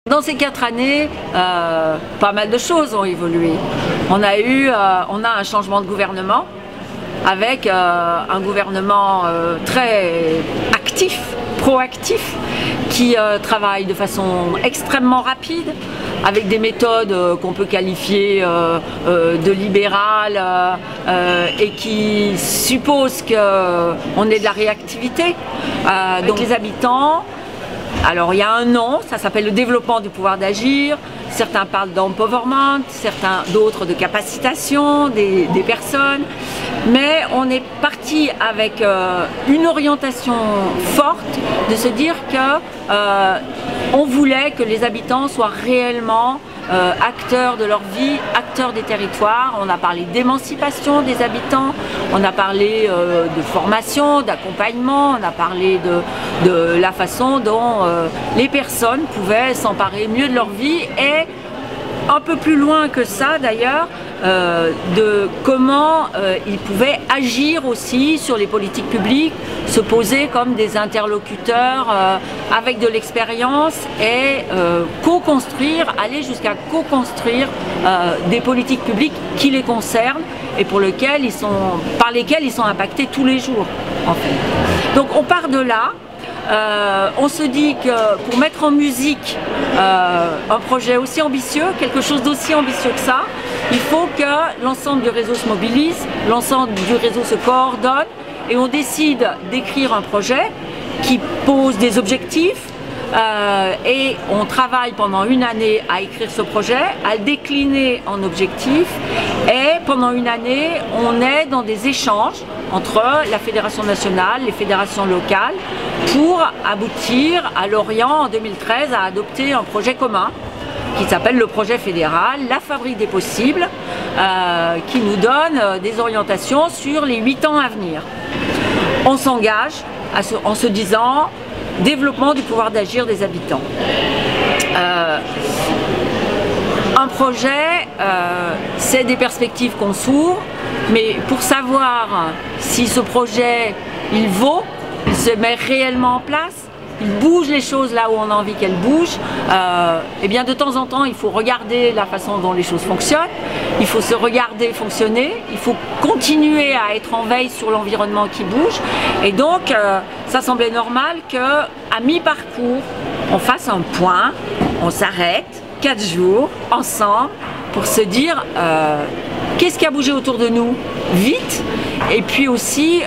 Dans ces 4 années, pas mal de choses ont évolué. On a un changement de gouvernement avec un gouvernement très actif, proactif, qui travaille de façon extrêmement rapide, avec des méthodes qu'on peut qualifier de libérales et qui supposent qu'on ait de la réactivité. Donc les habitants, alors il y a un nom, ça s'appelle le développement du pouvoir d'agir. Certains parlent d'empowerment, d'autres de capacitation des personnes. Mais on est parti avec une orientation forte de se dire que on voulait que les habitants soient réellement acteurs de leur vie, acteurs des territoires. On a parlé d'émancipation des habitants, on a parlé de formation, d'accompagnement, on a parlé de la façon dont les personnes pouvaient s'emparer mieux de leur vie et un peu plus loin que ça d'ailleurs, de comment ils pouvaient agir aussi sur les politiques publiques, se poser comme des interlocuteurs avec de l'expérience et co-construire, aller jusqu'à co-construire des politiques publiques qui les concernent et par lesquelles ils sont impactés tous les jours en fait. Donc on part de là. On se dit que pour mettre en musique un projet aussi ambitieux, quelque chose d'aussi ambitieux que ça, il faut que l'ensemble du réseau se mobilise, l'ensemble du réseau se coordonne et on décide d'écrire un projet qui pose des objectifs et on travaille pendant une année à écrire ce projet, à le décliner en objectifs et pendant une année on est dans des échanges entre la Fédération nationale, les fédérations locales pour aboutir à Lorient en 2013 à adopter un projet commun qui s'appelle le projet fédéral, la fabrique des possibles, qui nous donne des orientations sur les 8 ans à venir. On s'engage en se disant développement du pouvoir d'agir des habitants. Un projet, c'est des perspectives qu'on s'ouvre, mais pour savoir si ce projet, il se met réellement en place, il bouge les choses là où on a envie qu'elles bougent, et bien de temps en temps, il faut regarder la façon dont les choses fonctionnent, il faut se regarder fonctionner, il faut continuer à être en veille sur l'environnement qui bouge, et donc ça semblait normal qu'à mi-parcours, on fasse un point, on s'arrête 4 jours ensemble pour se dire qu'est-ce qui a bougé autour de nous vite et puis aussi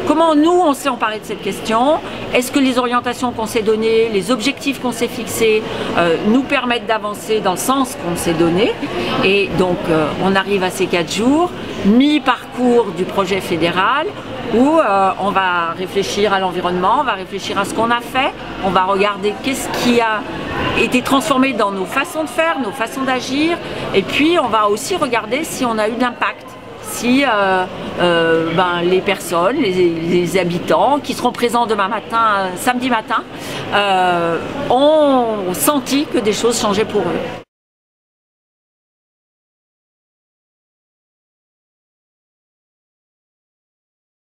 comment nous on s'est emparé de cette question. Est-ce que les orientations qu'on s'est données, les objectifs qu'on s'est fixés nous permettent d'avancer dans le sens qu'on s'est donné. Et donc on arrive à ces 4 jours, mi-parcours du projet fédéral où on va réfléchir à l'environnement, on va réfléchir à ce qu'on a fait, on va regarder qu'est-ce qui a été transformé dans nos façons de faire, nos façons d'agir, et puis on va aussi regarder si on a eu de l'impact, si les personnes, les habitants qui seront présents demain matin, samedi matin, ont senti que des choses changeaient pour eux.